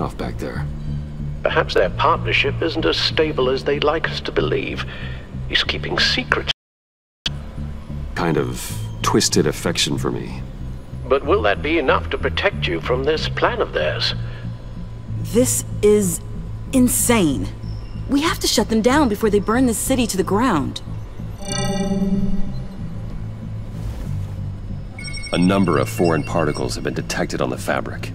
off back there? Perhaps their partnership isn't as stable as they'd like us to believe. He's keeping secrets. Kind of twisted affection for me. But will that be enough to protect you from this plan of theirs? This is insane. We have to shut them down before they burn this city to the ground. A number of foreign particles have been detected on the fabric.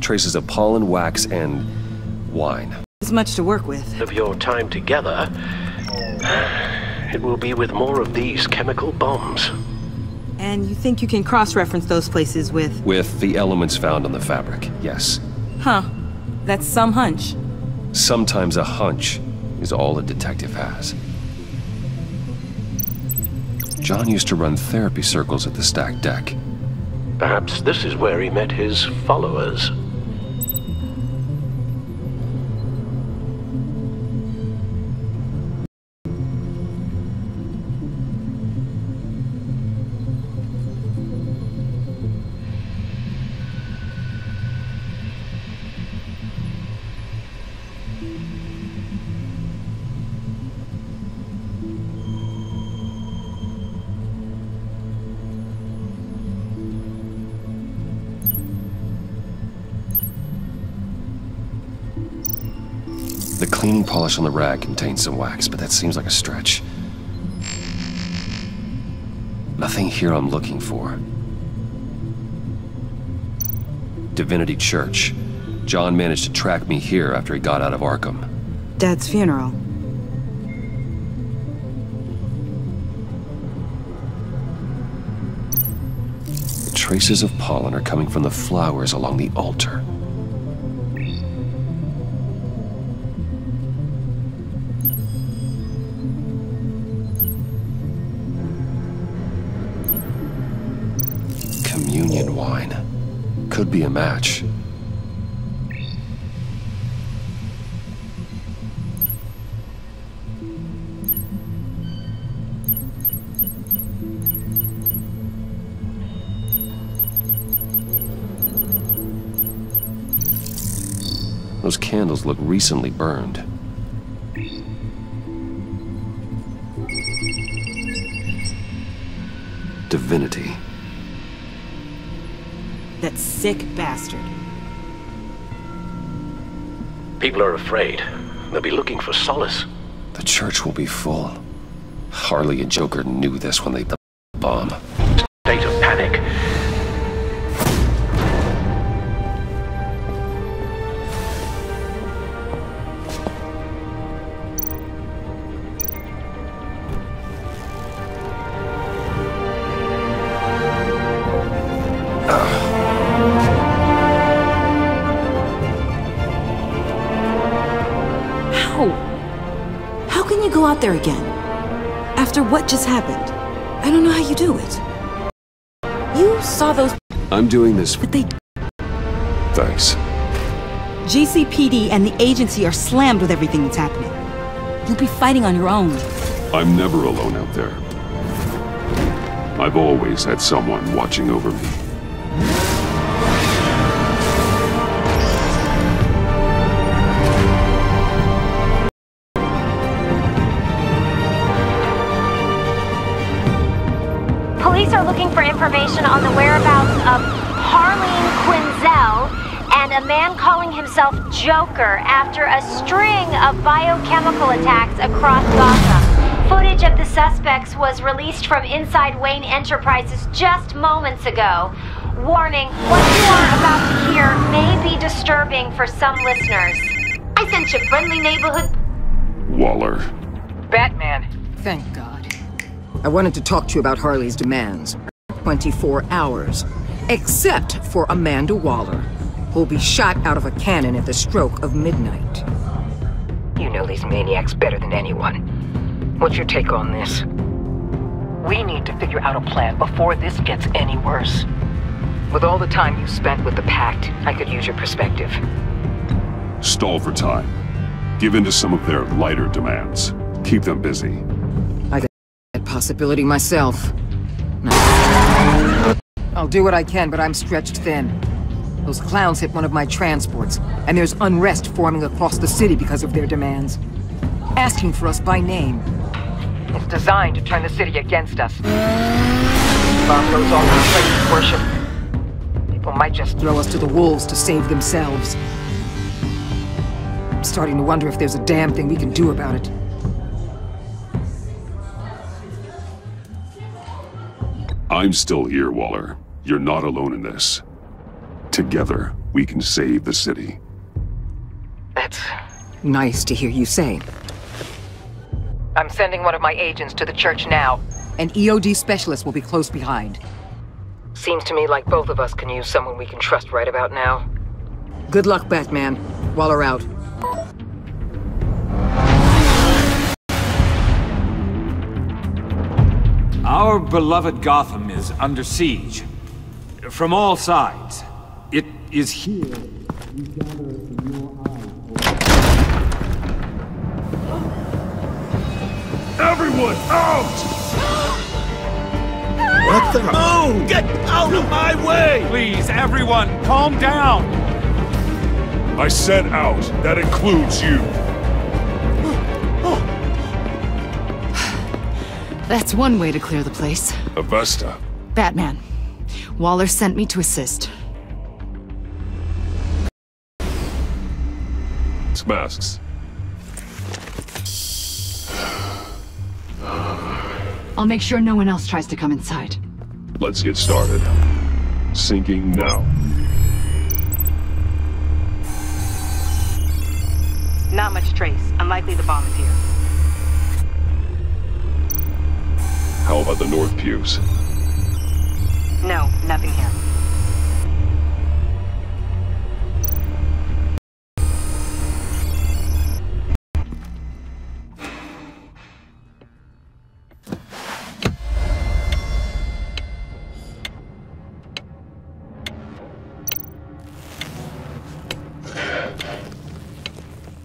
Traces of pollen, wax, and wine. There's much to work with. Of your time together, it will be with more of these chemical bombs. And you think you can cross-reference those places with... With the elements found on the fabric, yes. Huh. That's some hunch. Sometimes a hunch is all a detective has. John used to run therapy circles at the stacked deck. Perhaps this is where he met his followers. The cleaning polish on the rag contains some wax, but that seems like a stretch. Nothing here I'm looking for. Divinity Church. John managed to track me here after he got out of Arkham. Dad's funeral. The traces of pollen are coming from the flowers along the altar. Communion wine. Could be a match. Those candles look recently burned. Divinity. That sick bastard. People are afraid. They'll be looking for solace. The church will be full. Harley and Joker knew this when they built the bomb. State of panic. How can you go out there again? After what just happened? I don't know how you do it. You saw those... I'm doing this. But they... Thanks. GCPD and the agency are slammed with everything that's happening. You'll be fighting on your own. I'm never alone out there. I've always had someone watching over me. Police are looking for information on the whereabouts of Harleen Quinzel and a man calling himself Joker after a string of biochemical attacks across Gotham. Footage of the suspects was released from inside Wayne Enterprises just moments ago. Warning, what you are about to hear may be disturbing for some listeners. I sent you friendly neighborhood... Waller. Batman. Thank God. I wanted to talk to you about Harley's demands. 24 hours. Except for Amanda Waller, who'll be shot out of a cannon at the stroke of midnight. You know these maniacs better than anyone. What's your take on this? We need to figure out a plan before this gets any worse. With all the time you spent with the Pact, I could use your perspective. Stall for time. Give in to some of their lighter demands. Keep them busy. I got that possibility myself. I'll do what I can, but I'm stretched thin. Those clowns hit one of my transports, and there's unrest forming across the city because of their demands. Asking for us by name. It's designed to turn the city against us. Bomb goes off in places worship. People might just Throw us to the wolves to save themselves. I'm starting to wonder if there's a damn thing we can do about it. I'm still here, Waller. You're not alone in this. Together, we can save the city. That's... Nice to hear you say. I'm sending one of my agents to the church now. An EOD specialist will be close behind. Seems to me like both of us can use someone we can trust right about now. Good luck, Batman. Waller out. Our beloved Gotham is under siege. From all sides. It is here we gather in your eyes. Everyone, out! What the? Move! Get out of my way! Please, everyone, calm down! I said out. That includes you. That's one way to clear the place. Avesta. Batman. Waller sent me to assist. It's masks. I'll make sure no one else tries to come inside. Let's get started. Sinking now. Not much trace. Unlikely the bomb is here. How about the north pews? No, nothing here.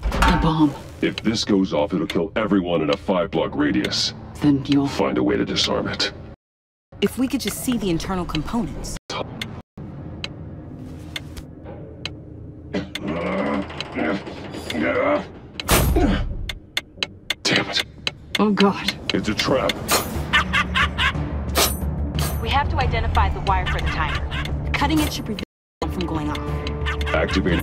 The bomb. If this goes off, it'll kill everyone in a 5-block radius. Then you'll... Find a way to disarm it. If we could just see the internal components. Damn it. Oh God. It's a trap. We have to identify the wire for the timer. Cutting it should prevent it from going off. Activate.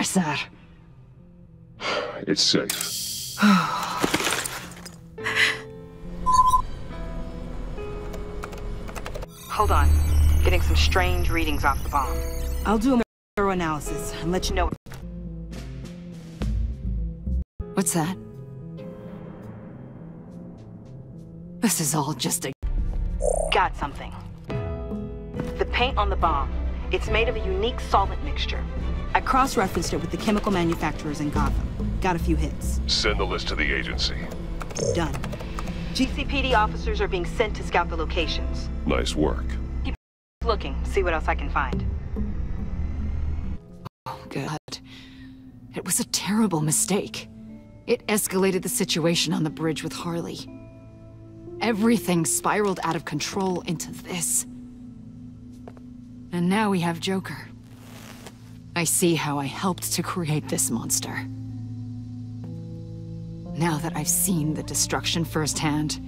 Sir. It's safe. Hold on. Getting some strange readings off the bomb. I'll do a thorough analysis and let you know. What's that? This is all just a... Got something. The paint on the bomb. It's made of a unique solvent mixture. I cross-referenced it with the chemical manufacturers in Gotham. Got a few hits. Send the list to the agency. Done. GCPD officers are being sent to scout the locations. Nice work. Keep looking, see what else I can find. Oh, God. It was a terrible mistake. It escalated the situation on the bridge with Harley. Everything spiraled out of control into this. And now we have Joker. I see how I helped to create this monster. Now that I've seen the destruction firsthand...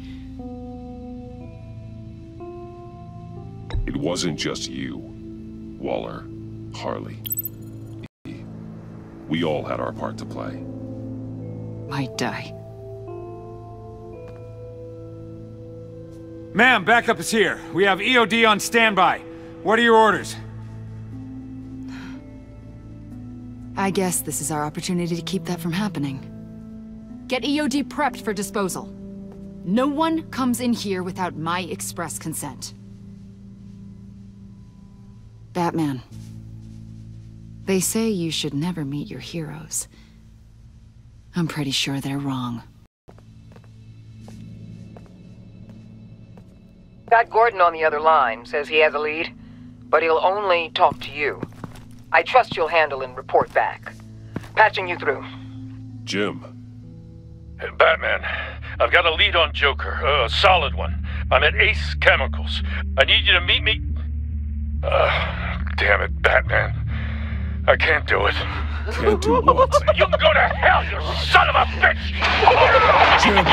It wasn't just you, Waller, Harley. We all had our part to play. Might die. Ma'am, backup is here. We have EOD on standby. What are your orders? I guess this is our opportunity to keep that from happening. Get EOD prepped for disposal. No one comes in here without my express consent. Batman. They say you should never meet your heroes. I'm pretty sure they're wrong. Got Gordon on the other line. Says he has a lead, but he'll only talk to you. I trust you'll handle and report back. Patching you through. Jim. Hey, Batman, I've got a lead on Joker, a solid one. I'm at Ace Chemicals. I need you to meet me... damn it, Batman. I can't do it. Can't do what? You can go to hell, you son of a bitch! Jim!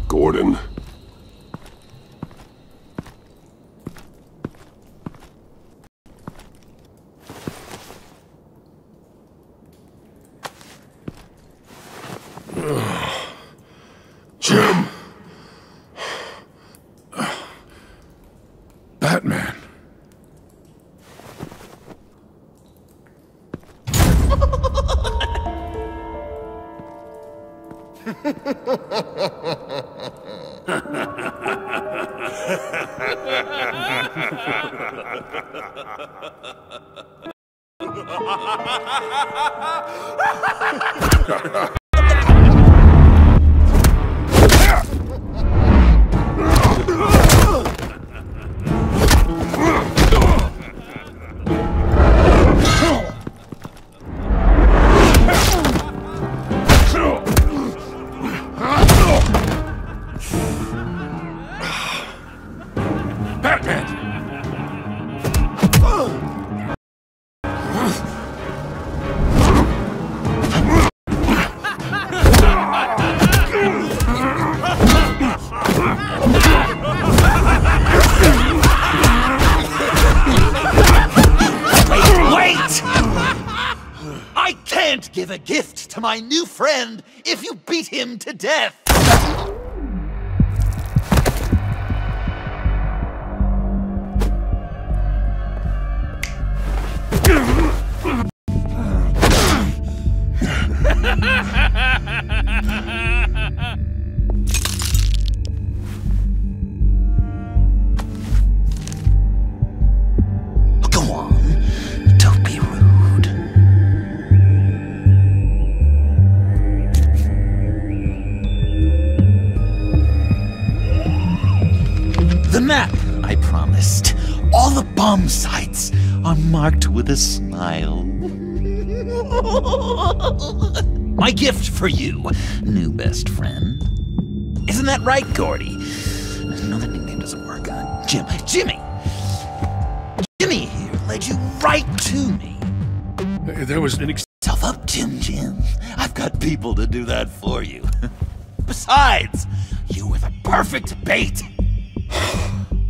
Gordon. Jim. Batman. Give a gift to my new friend if you beat him to death. Go on, don't be rude. The map I promised. All the bomb sites are marked with a smile. My gift for you, new best friend. Isn't that right, Gordy? No, that nickname doesn't work. Jimmy! Jimmy here led you right to me. There was an Tough up, Jim. I've got people to do that for you. Besides, you were the perfect bait.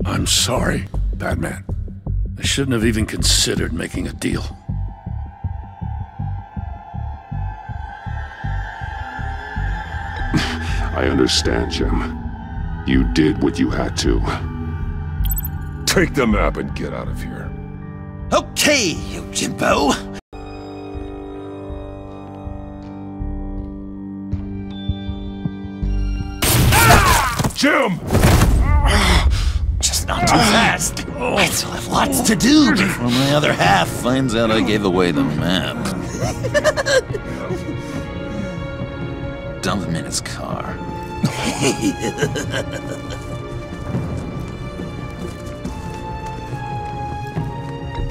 I'm sorry, Batman. I shouldn't have even considered making a deal. I understand, Jim. You did what you had to. Take the map and get out of here. Okay, you Jimbo. Jim! Just not too fast. I still have lots to do before my other half finds out I gave away the map. Dump him in his car.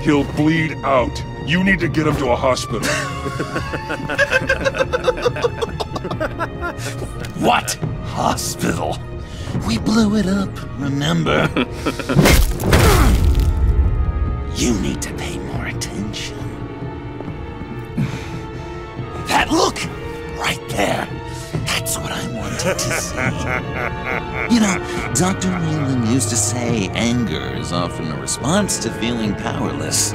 He'll bleed out. You need to get him to a hospital. What? Hospital? We blew it up, remember? You need to pay more attention. That look! Right there. That's what I wanted to see. You know, Dr. Wayland used to say anger is often a response to feeling powerless.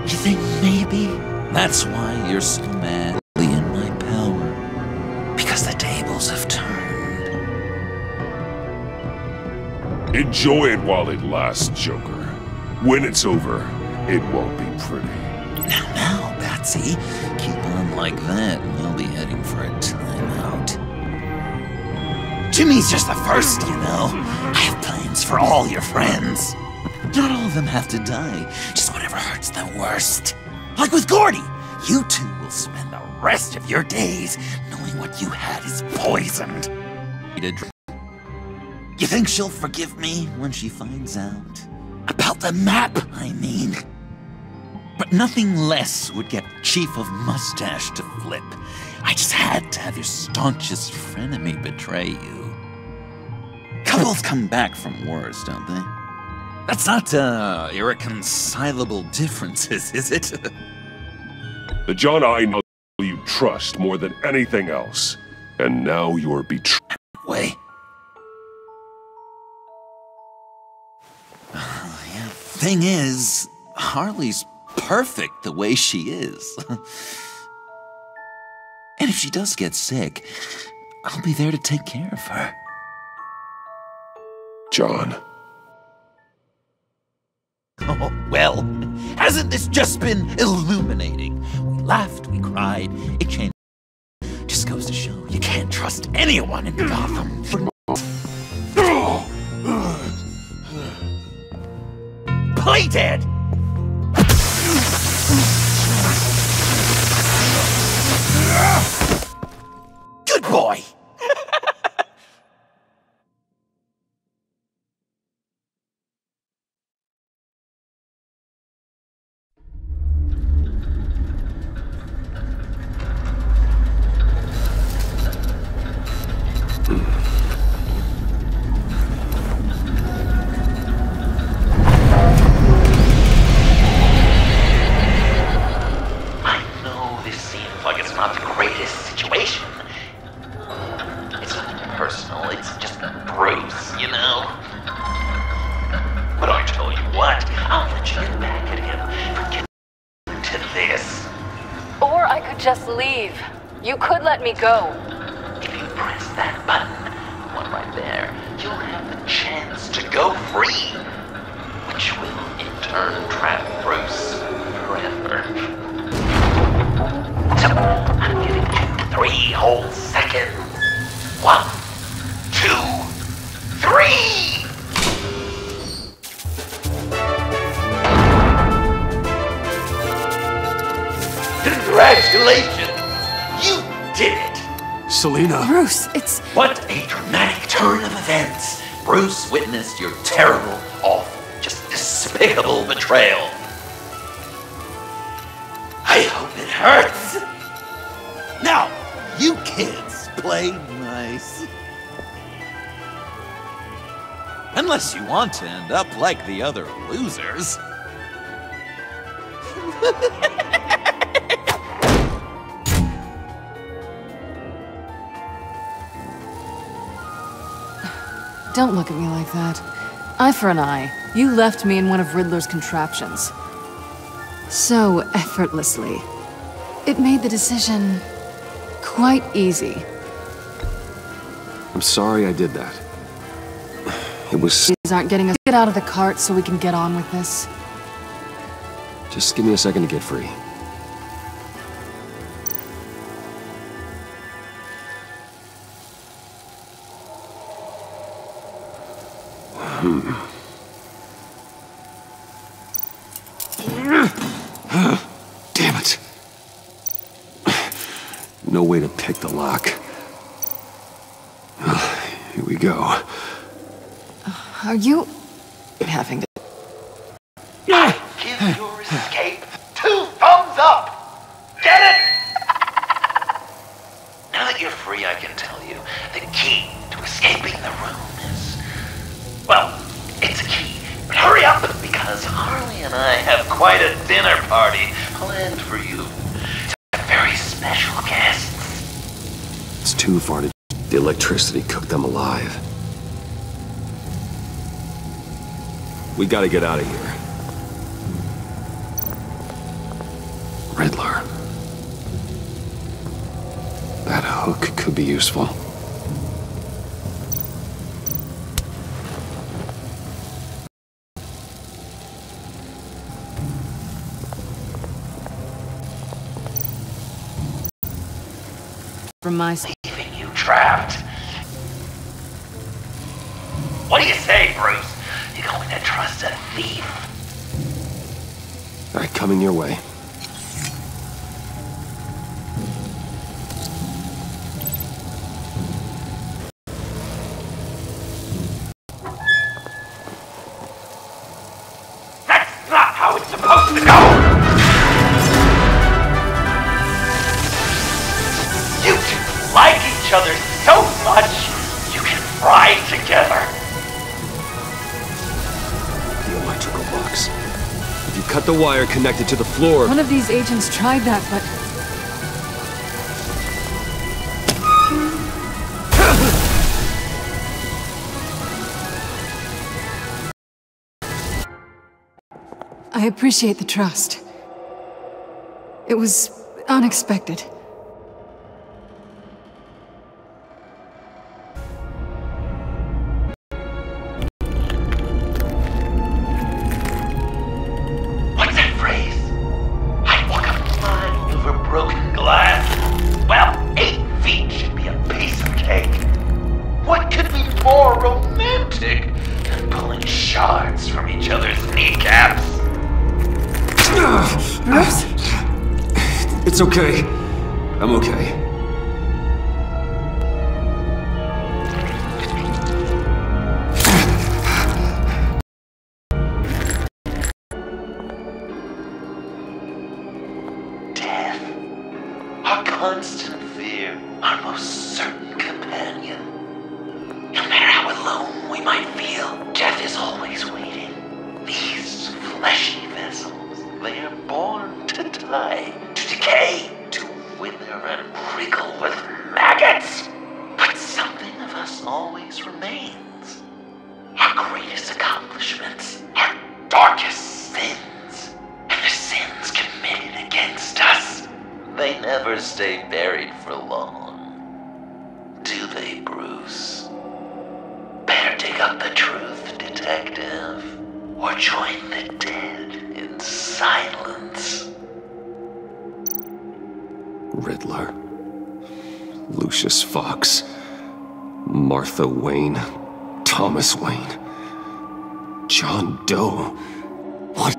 You think maybe that's why you're so madly in my power? Because the tables have turned. Enjoy it while it lasts, Joker. When it's over, it won't be pretty. Now, Patsy, keep on on like that, and you'll be heading for a timeout. Jimmy's just the first, you know. I have plans for all your friends. Not all of them have to die, just whatever hurts them worst. Like with Gordy, you two will spend the rest of your days knowing what you had is poisoned. You think she'll forgive me when she finds out? About the map, I mean. But nothing less would get Chief of Mustache to flip. I just had to have your staunchest frenemy betray you. Couples come back from wars, don't they? That's not, irreconcilable differences, is it? The John I know you trust more than anything else. And now you're betrayed. Way. Thing is, Harley's perfect the way she is. And if she does get sick, I'll be there to take care of her. John. Oh, well, hasn't this just been illuminating? We laughed, we cried, it changed. Just goes to show you can't trust anyone in Gotham. Play dead! Good boy! Just leave. You could let me go. If you press that button, one right there, you'll have the chance to go free, which will in turn trap Bruce forever. So, I'm giving you 3 whole seconds. 1, 2, 3! Congratulations! You did it! Selina. Bruce, it's... What a dramatic turn of events! Bruce witnessed your terrible, awful, just despicable betrayal. I hope it hurts! Now, you kids play nice. Unless you want to end up like the other losers. Don't look at me like that. Eye for an eye. You left me in one of Riddler's contraptions. So effortlessly. It made the decision quite easy. I'm sorry I did that. It was... These aren't getting us... Get out of the cart so we can get on with this. Just give me a second to get free. Damn it. No way to pick the lock. Here we go. Are you having to... I give your escape 2 thumbs up! Get it? Now that you're free, I can tell you the key to escaping the room is... Well, it's a key, but hurry up, because Harley and I have quite a dinner party planned for you. Some very special guests. It's too far to... The electricity cooked them alive. We gotta get out of here. Riddler. That hook could be useful. from my... Leaving you trapped. What do you say, Bruce? You going to trust a thief? All right, coming your way. That's not how it's supposed to go! You two like each other so much, you can fry together. The electrical box. If you cut the wire connected to the floor... One of these agents tried that, but... I appreciate the trust. It was unexpected. What's that phrase? I'd walk a mile over broken glass. Well, 8 feet should be a piece of cake. What could be more romantic than pulling shards from each other's kneecaps? Bruce? It's okay. I'm okay. Death. Our constant fear. Our most certain companion. No matter how alone we might feel, death is always waiting. These fleshy vessels, they are born to die, to decay, to wither and wriggle with maggots. But something of us always remains. Our greatest accomplishments, our darkest sins, and the sins committed against us. They never stay buried for long. Do they, Bruce? Better dig up the truth, detective, or join the dead in silence. Riddler. Lucius Fox. Martha Wayne. Thomas Wayne. John Doe. What?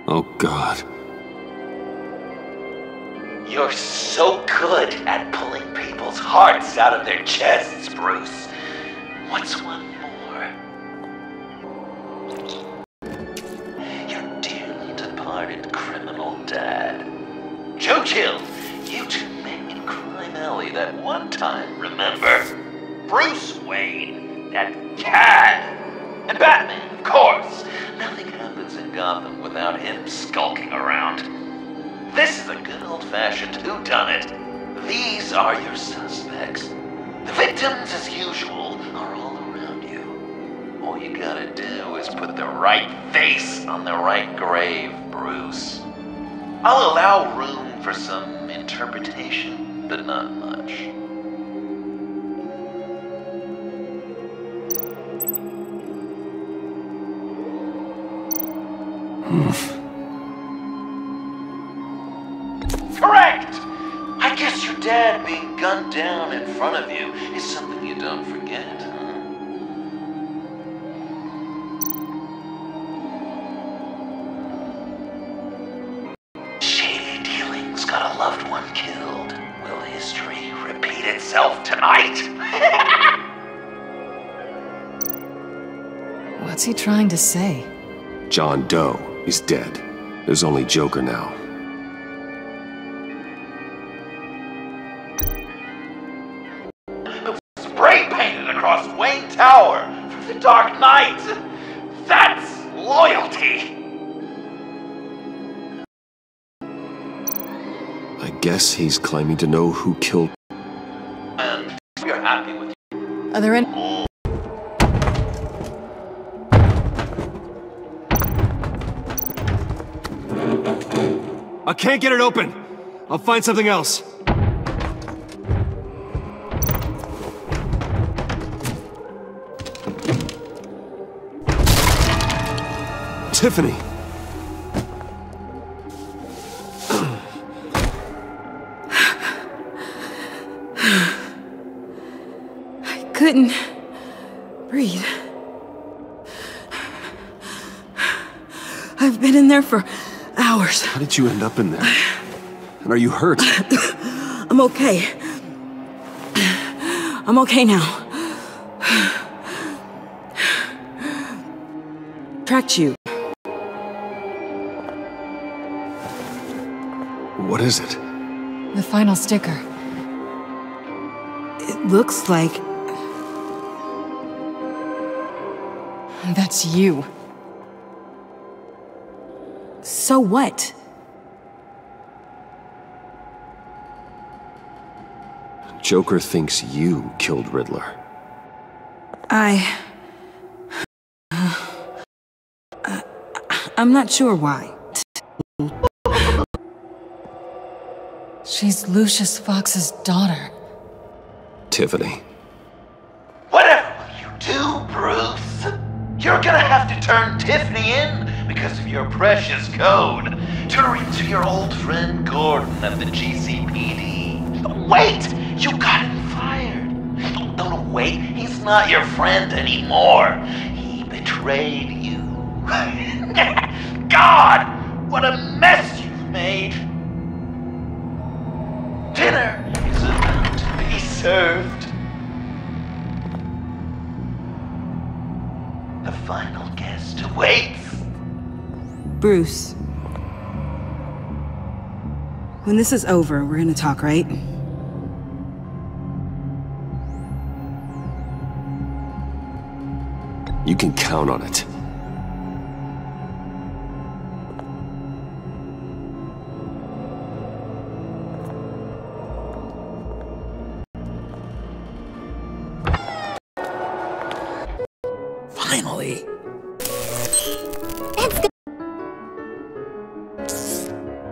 Oh, God. You're so good at pulling people's hearts out of their chests, Bruce. What's one more? Your dearly departed criminal dad. Joe Chill, you two met in Crime Alley that one time, remember? Bruce Wayne, that cad. And Batman, of course. Nothing happens in Gotham without him skulking around. This is a good old-fashioned whodunit. These are your suspects. The victims, as usual, are all around you. All you gotta do is put the right face on the right grave, Bruce. I'll allow room for some interpretation, but not much. Correct! I guess your dad being gunned down in front of you is something you don't forget, huh? Shady dealings got a loved one killed. Will history repeat itself tonight? What's he trying to say? John Doe is dead. There's only Joker now. Spray painted across Wayne Tower for the Dark Knight. That's loyalty. I guess he's claiming to know who killed... And we're happy with you. Are there any... I can't get it open. I'll find something else. Tiffany! I couldn't breathe. I've been in there for hours. How did you end up in there? And are you hurt? I'm okay. I'm okay now. Tracked you. What is it? The final sticker. It looks like... That's you. So what? Joker thinks you killed Riddler. I'm not sure why. She's Lucius Fox's daughter. Tiffany. Whatever will you do, Bruce? You're gonna have to turn Tiffany in because of your precious code. Turn her into your old friend Gordon at the GCPD. Wait! You got him fired. No, wait. He's not your friend anymore. He betrayed you. God! What a mess you've made! Dinner is about to be served. The final guest awaits. Bruce. When this is over, we're gonna talk, right? You can count on it. Finally.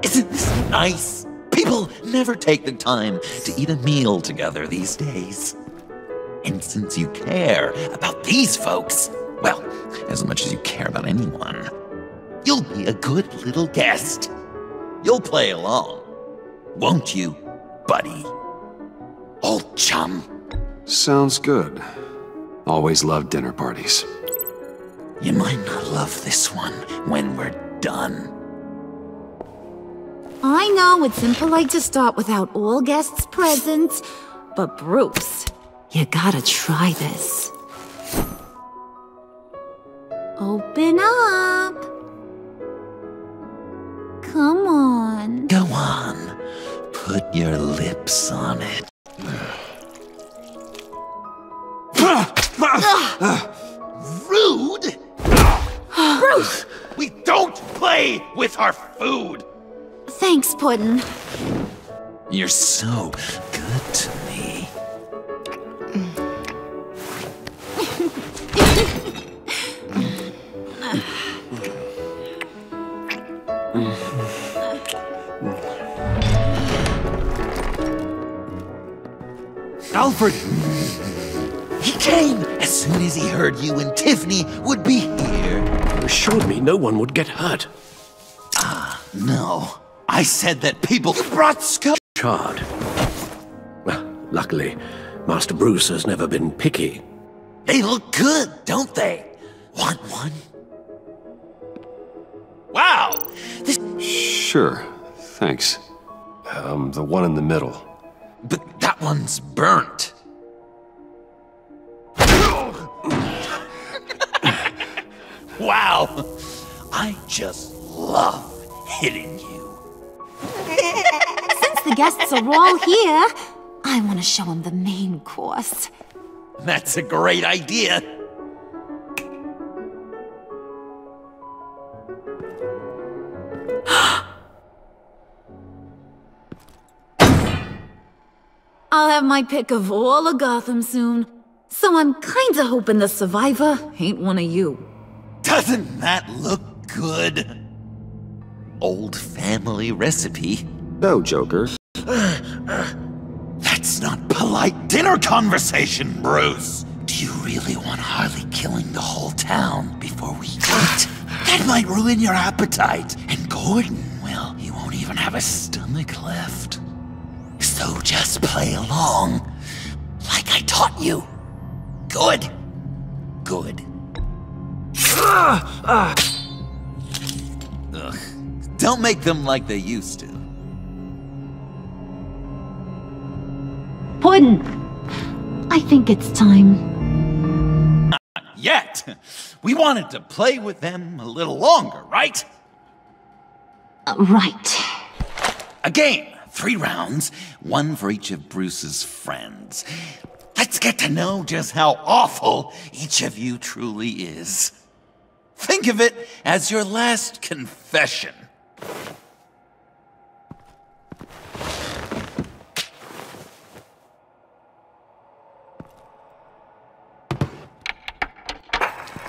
Isn't this nice? People never take the time to eat a meal together these days. And since you care about these folks, well, as much as you care about anyone, you'll be a good little guest. You'll play along, won't you, buddy? Old chum. Sounds good. Always loved dinner parties. You might not love this one when we're done. I know it's impolite to start without all guests present, but Bruce, you gotta try this. Open up. Come on. Go on. Put your lips on it. Rude! Bruce! We don't play with our food! Thanks, Puddin'. You're so good to me. Alfred! He came as soon as he heard you and Tiffany would be here. You assured me no one would get hurt. Ah, no. I said that people brought scum. Charred. Well, luckily, Master Bruce has never been picky. They look good, don't they? Want one? Wow! This... Sure, thanks. The one in the middle. But that one's burnt. Wow! I just love hitting you. Since the guests are all here, I want to show them the main course. That's a great idea. I'll have my pick of all of Gotham soon, so I'm kinda hoping the survivor ain't one of you. Doesn't that look good? old family recipe. No, Joker. That's not polite dinner conversation, Bruce. Do you really want Harley killing the whole town before we eat? That might ruin your appetite. And Gordon, well, he won't even have a stomach left. So just play along, like I taught you. Good. Good. Ugh. Don't make them like they used to. Puddin', I think it's time. Not yet. We wanted to play with them a little longer, right? Right. A game. 3 rounds, 1 for each of Bruce's friends. Let's get to know just how awful each of you truly is. Think of it as your last confession.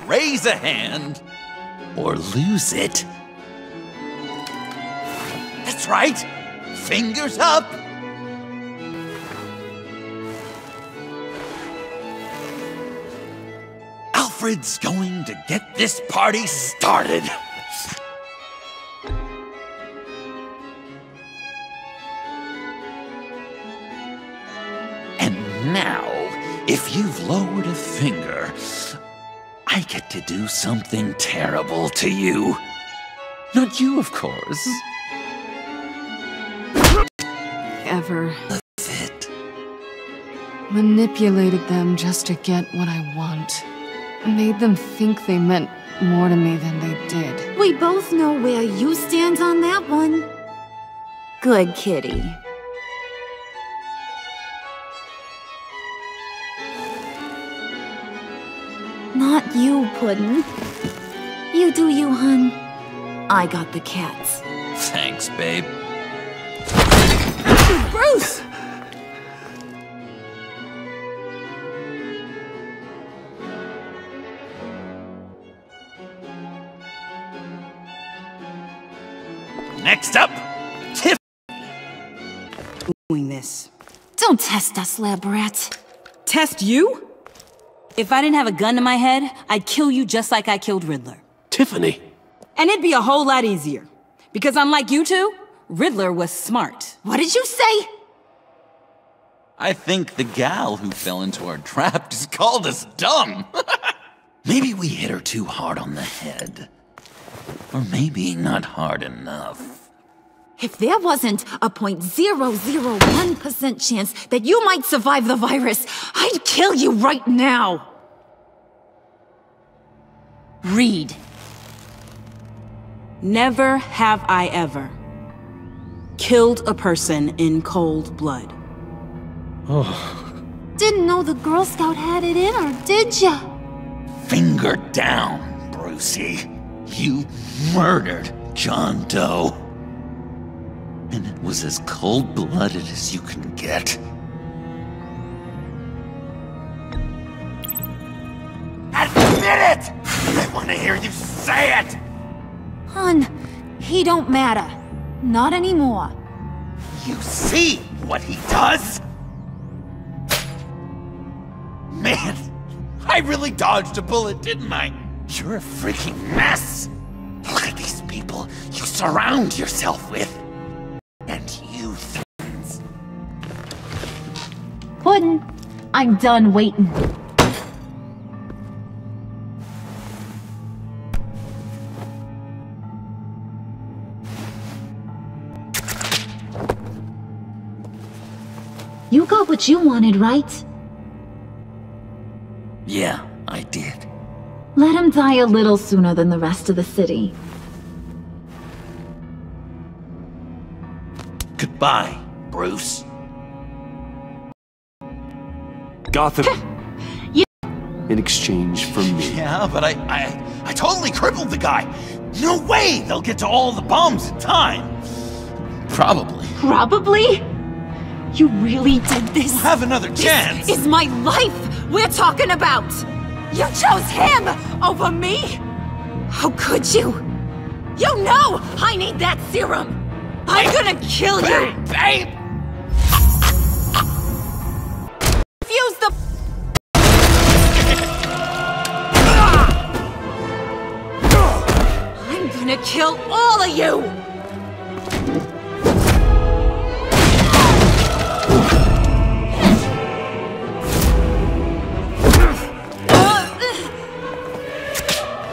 Raise a hand, or lose it. That's right. Fingers up. Alfred's going to get this party started. And now, if you've lowered a finger, I get to do something terrible to you. Not you, of course. Ever manipulated them just to get what I want. Made them think they meant more to me than they did. We both know where you stand on that one. Good kitty. Not you, Puddin'. You do you, hun. I got the cats. Thanks, babe. Bruce! Next up, Tiff. Doing this. Don't test us, lab rat. Test you? If I didn't have a gun to my head, I'd kill you just like I killed Riddler. Tiffany. And it'd be a whole lot easier. Because unlike you two, Riddler was smart. What did you say? I think the gal who fell into our trap just called us dumb. Maybe we hit her too hard on the head. Or maybe not hard enough. If there wasn't a 0.001% chance that you might survive the virus, I'd kill you right now. Read. Never have I ever killed a person in cold blood. Didn't know the Girl Scout had it in her, did ya? Finger down, Brucey. You murdered John Doe. And it was as cold-blooded as you can get. Admit it! I want to hear you say it! Hun, he don't matter. Not anymore. You see what he does? Man, I really dodged a bullet, didn't I? You're a freaking mess! Look at these people you surround yourself with. And you things. Puddin', I'm done waiting. You got what you wanted, right? Yeah, I did. Let him die a little sooner than the rest of the city. Goodbye, Bruce. Gotham. In exchange for me. Yeah, but I totally crippled the guy. No way they'll get to all the bombs in time. Probably. Probably? You really did this? We'll have another chance. This is my life we're talking about. You chose him over me? How could you? You know I need that serum! I'm gonna kill you! Babe! Fuse the... I'm gonna kill all of you!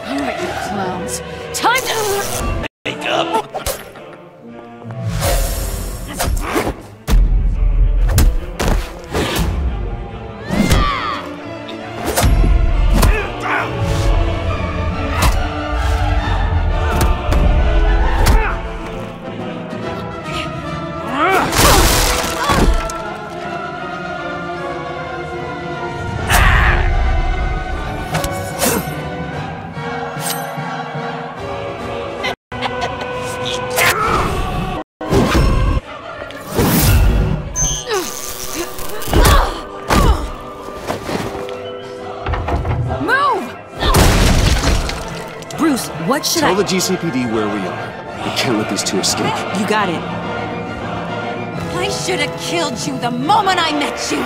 Alright, you clowns. Time to... Wake up! What should Tell the GCPD where we are. We can't let these two escape. You got it. I should have killed you the moment I met you!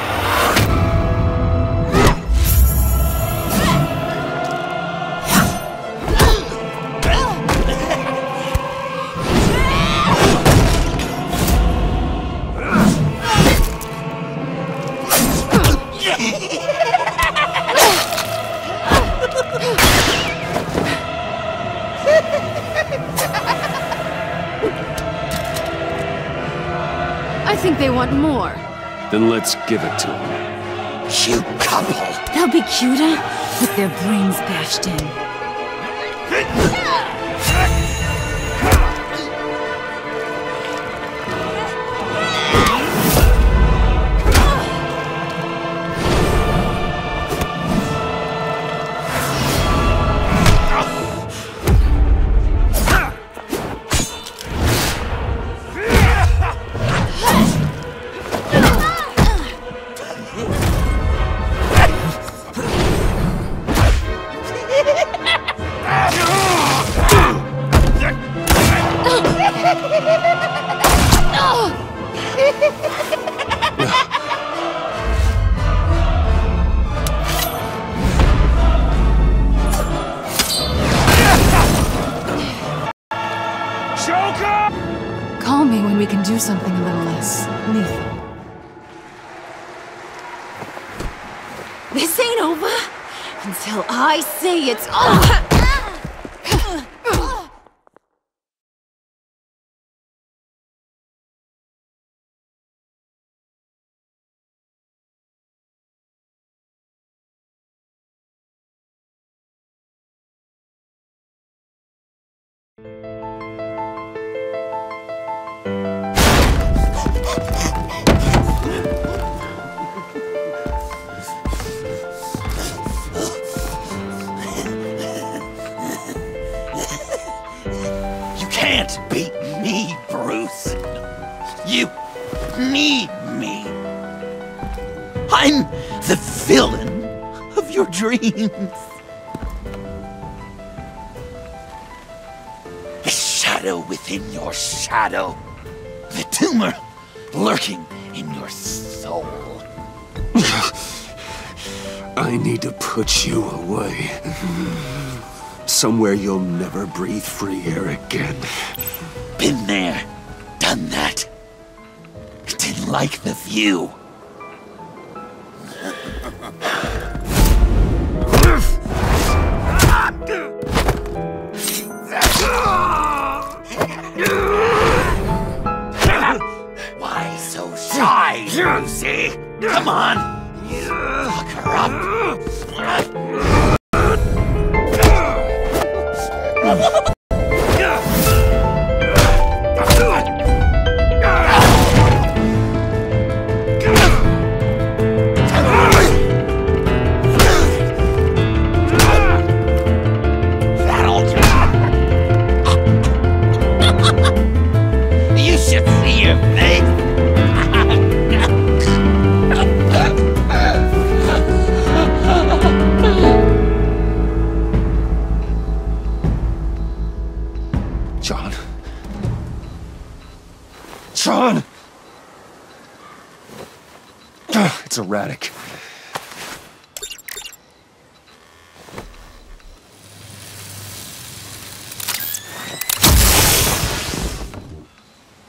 I think they want more. Then let's give it to them. You couple! They'll be cuter with their brains bashed in. Call me when we can do something a little less lethal. This ain't over until I say it's over! Can't beat me, Bruce. You need me. I'm the villain of your dreams. The shadow within your shadow. The tumor lurking in your soul. I need to put you away. Somewhere you'll never breathe free air again. Been there, done that. Didn't like the view. Why so shy, Lucy? Come on, lock her up. You should see your face. It's erratic.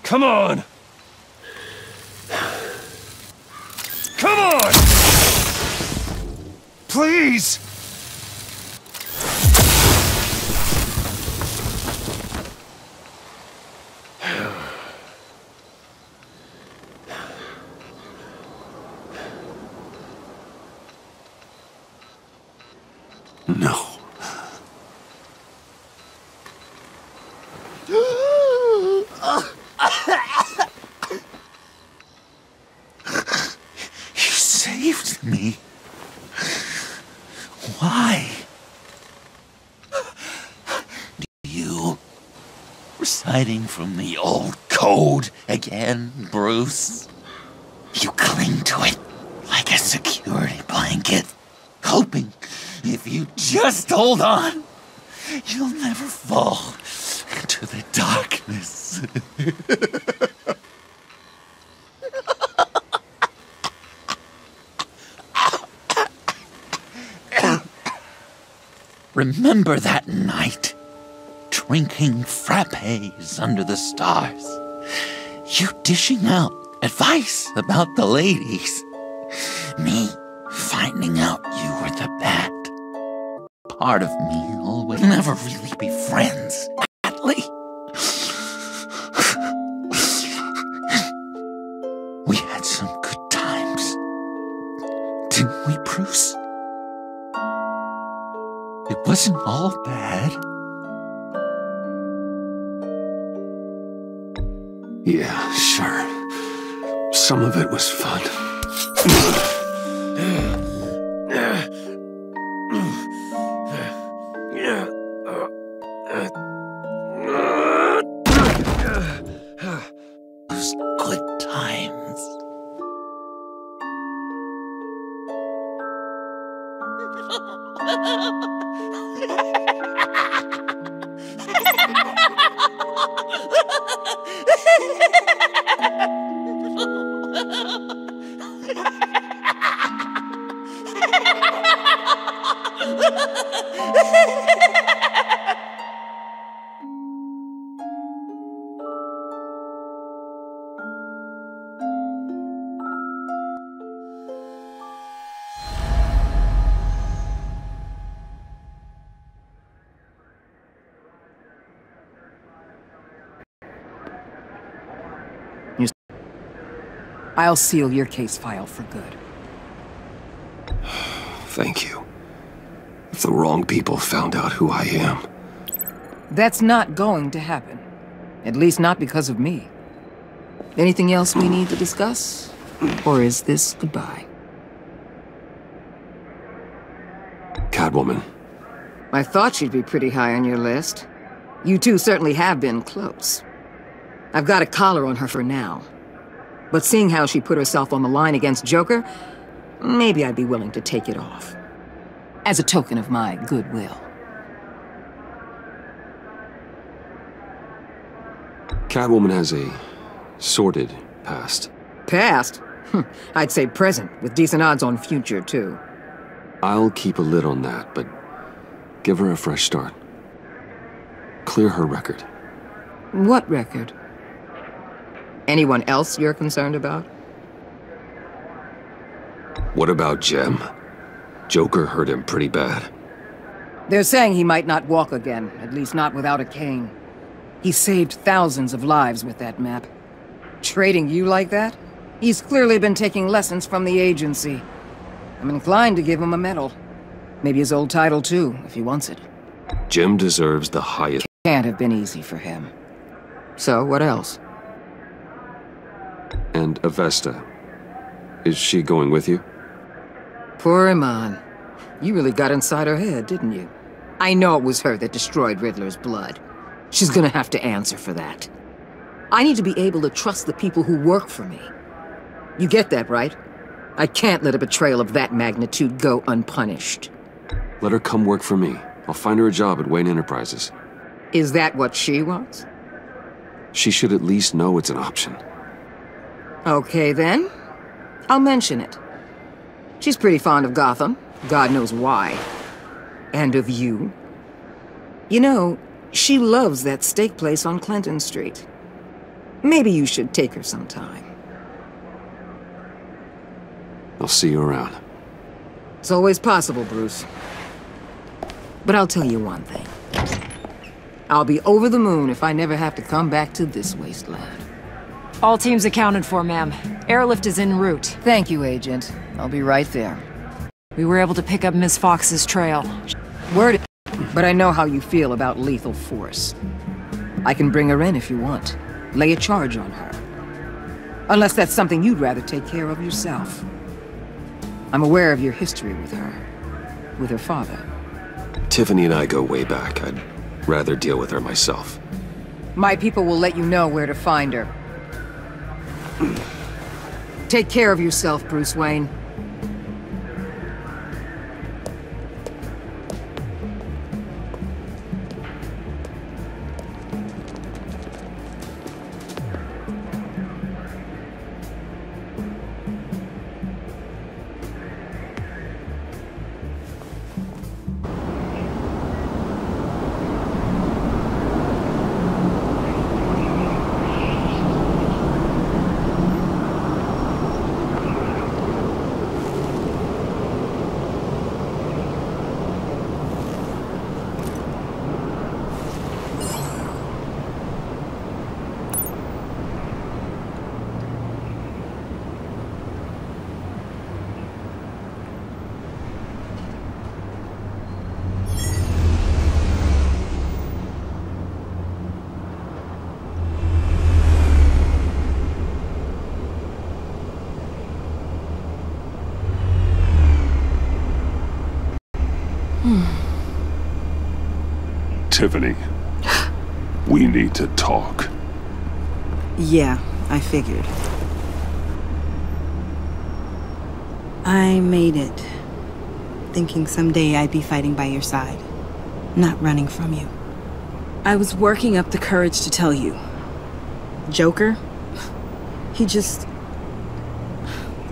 Come on! Come on! Please! No. You saved me. Why? You reciting from the old code again, Bruce? You cling to it like a security blanket, hoping if you just hold on, you'll never fall into the darkness. Remember that night, drinking frappes under the stars, you dishing out advice about the ladies, me finding out you were the bad part of me. We'll never really be friends, Atlee. We had some good times, didn't we, Bruce? It wasn't all bad. Yeah, sure. Some of it was fun. Those good times. I'll seal your case file for good. Thank you. If the wrong people found out who I am... That's not going to happen. At least not because of me. Anything else we need to discuss? Or is this goodbye? Catwoman. I thought she'd be pretty high on your list. You two certainly have been close. I've got a collar on her for now. But seeing how she put herself on the line against Joker, maybe I'd be willing to take it off. As a token of my goodwill. Catwoman has a sordid past. Past? I'd say present, with decent odds on future, too. I'll keep a lid on that, but give her a fresh start. Clear her record. What record? Anyone else you're concerned about? What about Jem? Joker hurt him pretty bad. They're saying he might not walk again, at least not without a cane. He saved thousands of lives with that map. Trading you like that? He's clearly been taking lessons from the agency. I'm inclined to give him a medal. Maybe his old title too, if he wants it. Jem deserves the highest... Can't have been easy for him. So, what else? And Avesta. Is she going with you? Poor Iman. You really got inside her head, didn't you? I know it was her that destroyed Riddler's blood. She's gonna have to answer for that. I need to be able to trust the people who work for me. You get that, right? I can't let a betrayal of that magnitude go unpunished. Let her come work for me. I'll find her a job at Wayne Enterprises. Is that what she wants? She should at least know it's an option. Okay, then. I'll mention it. She's pretty fond of Gotham. God knows why. And of you. You know, she loves that steak place on Clinton Street. Maybe you should take her sometime. I'll see you around. It's always possible, Bruce. But I'll tell you one thing. I'll be over the moon if I never have to come back to this wasteland. All teams accounted for, ma'am. Airlift is en route. Thank you, Agent. I'll be right there. We were able to pick up Miss Fox's trail. Word, but I know how you feel about lethal force. I can bring her in if you want. Lay a charge on her. Unless that's something you'd rather take care of yourself. I'm aware of your history with her father. Tiffany and I go way back. I'd rather deal with her myself. My people will let you know where to find her. Take care of yourself, Bruce Wayne. Tiffany, we need to talk. Yeah, I figured. I made it, thinking someday I'd be fighting by your side, not running from you. I was working up the courage to tell you. Joker? He just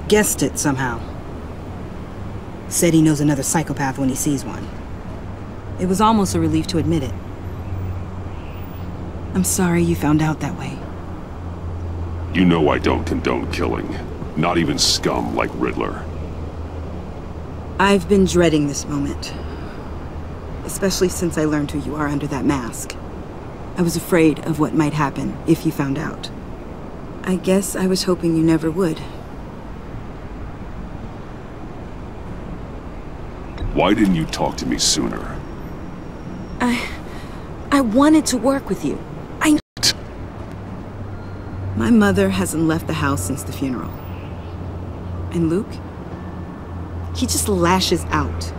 guessed it somehow. Said he knows another psychopath when he sees one. It was almost a relief to admit it. I'm sorry you found out that way. You know I don't condone killing. Not even scum like Riddler. I've been dreading this moment. Especially since I learned who you are under that mask. I was afraid of what might happen if you found out. I guess I was hoping you never would. Why didn't you talk to me sooner? I wanted to work with you. My mother hasn't left the house since the funeral. And Luke? He just lashes out.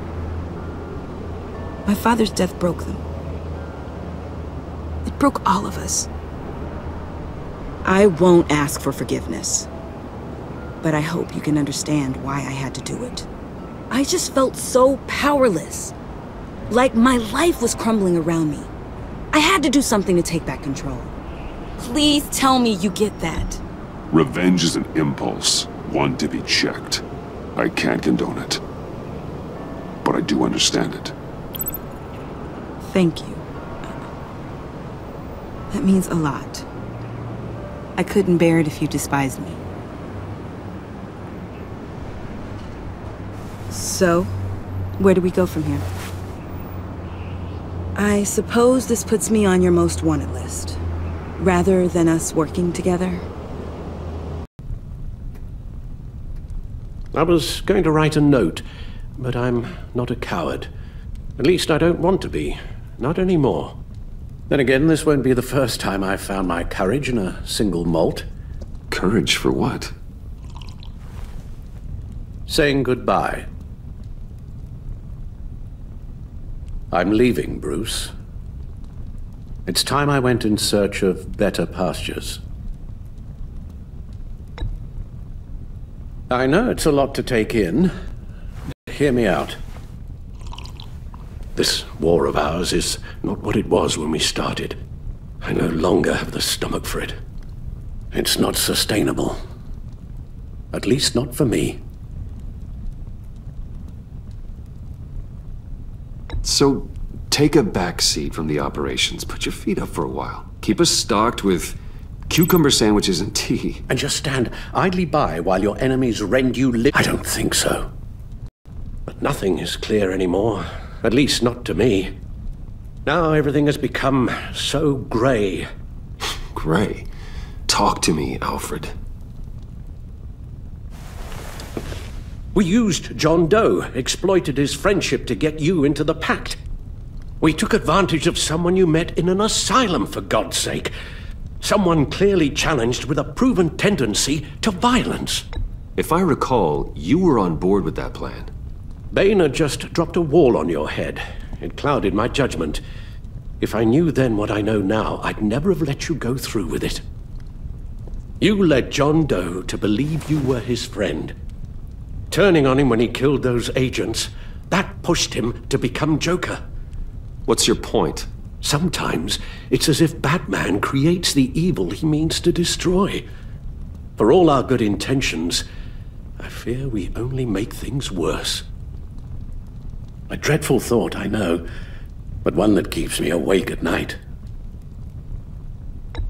My father's death broke them. It broke all of us. I won't ask for forgiveness. But I hope you can understand why I had to do it. I just felt so powerless. Like my life was crumbling around me. I had to do something to take back control. Please tell me you get that. Revenge is an impulse, one to be checked. I can't condone it. But I do understand it. Thank you. That means a lot. I couldn't bear it if you despised me. So, where do we go from here? I suppose this puts me on your most wanted list, rather than us working together. I was going to write a note, but I'm not a coward. At least I don't want to be. Not anymore. Then again, this won't be the first time I've found my courage in a single malt. Courage for what? Saying goodbye. I'm leaving, Bruce. It's time I went in search of better pastures. I know it's a lot to take in. Hear me out. This war of ours is not what it was when we started. I no longer have the stomach for it. It's not sustainable. At least not for me. So, take a back seat from the operations. Put your feet up for a while. Keep us stocked with cucumber sandwiches and tea. And just stand idly by while your enemies rend you I don't think so. But nothing is clear anymore. At least not to me. Now everything has become so grey. Grey? Talk to me, Alfred. We used John Doe, exploited his friendship to get you into the pact. We took advantage of someone you met in an asylum, for God's sake. Someone clearly challenged with a proven tendency to violence. If I recall, you were on board with that plan. Boehner just dropped a wall on your head. It clouded my judgment. If I knew then what I know now, I'd never have let you go through with it. You led John Doe to believe you were his friend. Turning on him when he killed those agents, that pushed him to become Joker. What's your point? Sometimes it's as if Batman creates the evil he means to destroy. For all our good intentions, I fear we only make things worse. A dreadful thought, I know, but one that keeps me awake at night.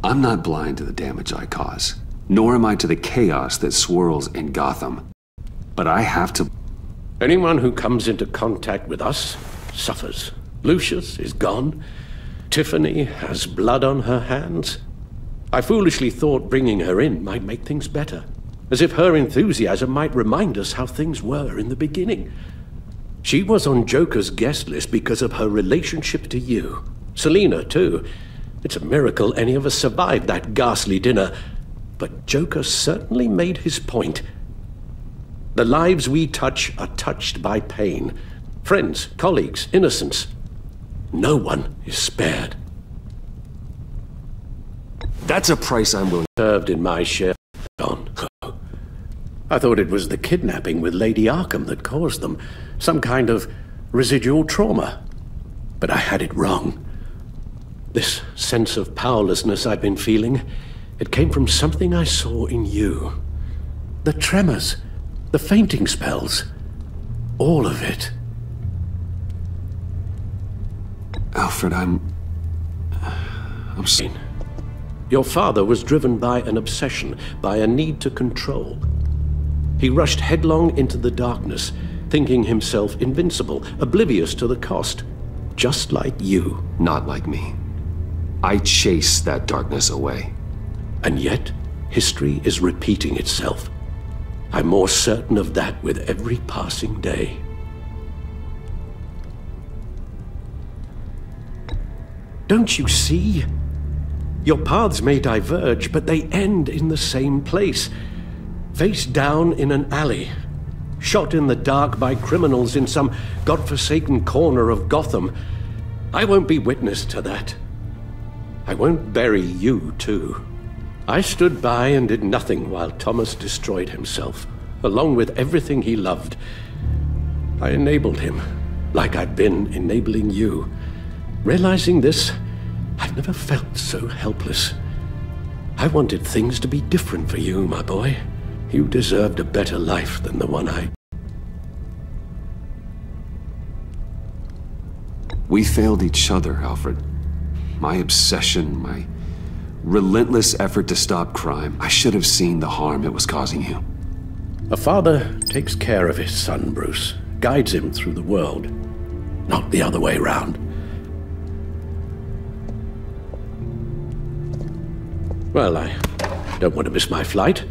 I'm not blind to the damage I cause, nor am I to the chaos that swirls in Gotham. But I have to... Anyone who comes into contact with us suffers. Lucius is gone. Tiffany has blood on her hands. I foolishly thought bringing her in might make things better, as if her enthusiasm might remind us how things were in the beginning. She was on Joker's guest list because of her relationship to you. Selina, too. It's a miracle any of us survived that ghastly dinner. But Joker certainly made his point. The lives we touch are touched by pain. Friends, colleagues, innocents. No one is spared. That's a price I'm willing... Served in my share. Gone. I thought it was the kidnapping with Lady Arkham that caused them. Some kind of residual trauma. But I had it wrong. This sense of powerlessness I've been feeling, it came from something I saw in you. The tremors, the fainting spells, all of it. Alfred, I'm sorry. Your father was driven by an obsession, by a need to control. He rushed headlong into the darkness, thinking himself invincible, oblivious to the cost. Just like you. Not like me. I chased that darkness away. And yet, history is repeating itself. I'm more certain of that with every passing day. Don't you see? Your paths may diverge, but they end in the same place. Face down in an alley. Shot in the dark by criminals in some godforsaken corner of Gotham. I won't be witness to that. I won't bury you, too. I stood by and did nothing while Thomas destroyed himself, along with everything he loved. I enabled him, like I've been enabling you. Realizing this, I've never felt so helpless. I wanted things to be different for you, my boy. You deserved a better life than the one I... We failed each other, Alfred. My obsession, my relentless effort to stop crime. I should have seen the harm it was causing you. A father takes care of his son, Bruce. Guides him through the world. Not the other way round. Well, I don't want to miss my flight.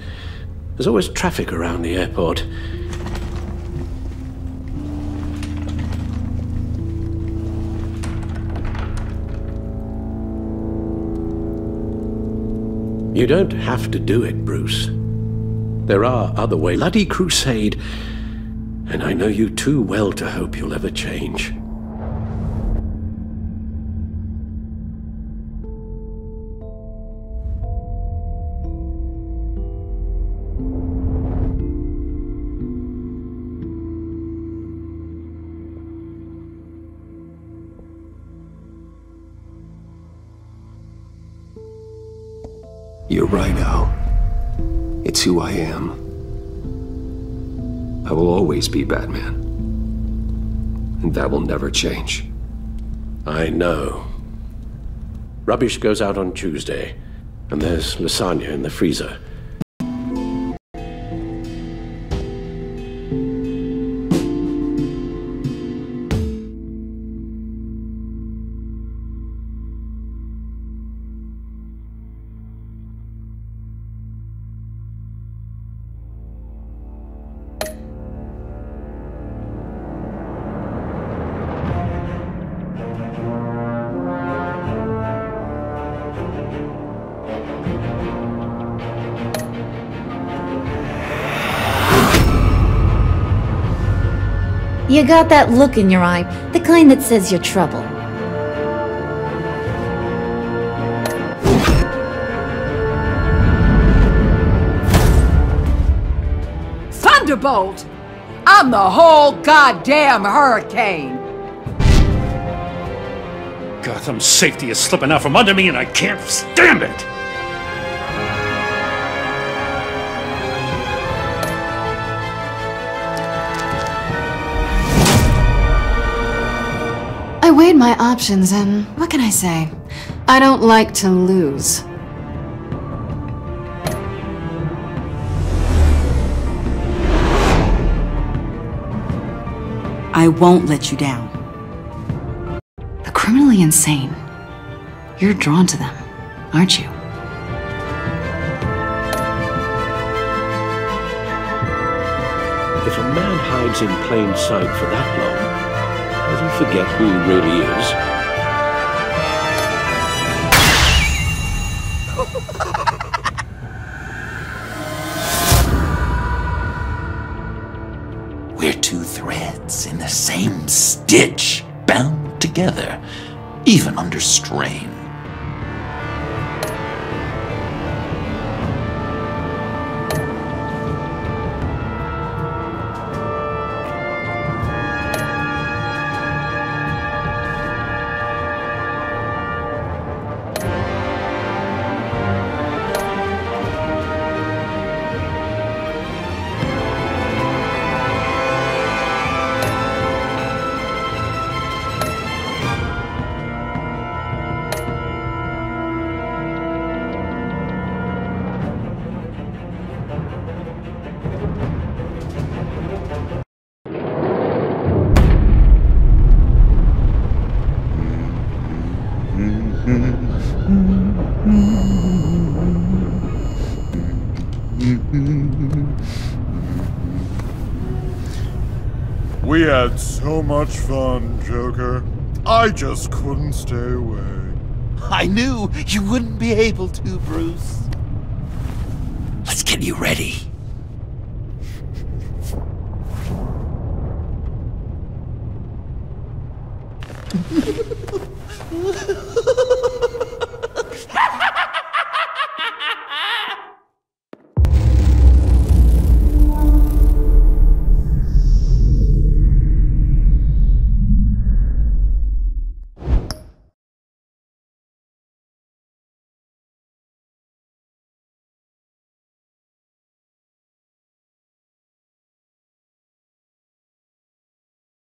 There's always traffic around the airport. You don't have to do it, Bruce. There are other ways. Bloody crusade, and I know you too well to hope you'll ever change. You're right, Al. It's who I am. I will always be Batman. And that will never change. I know. Rubbish goes out on Tuesday, and there's lasagna in the freezer. You got that look in your eye, the kind that says you're trouble. Thunderbolt! I'm the whole goddamn hurricane! Gotham's safety is slipping out from under me and I can't stand it! I weighed my options and what can I say? I don't like to lose. I won't let you down. The criminally insane. You're drawn to them, aren't you? If a man hides in plain sight for that long, does he forget who he really is? We're two threads in the same stitch, bound together, even under strain. We had so much fun, Joker. I just couldn't stay away. I knew you wouldn't be able to, Bruce. Let's get you ready.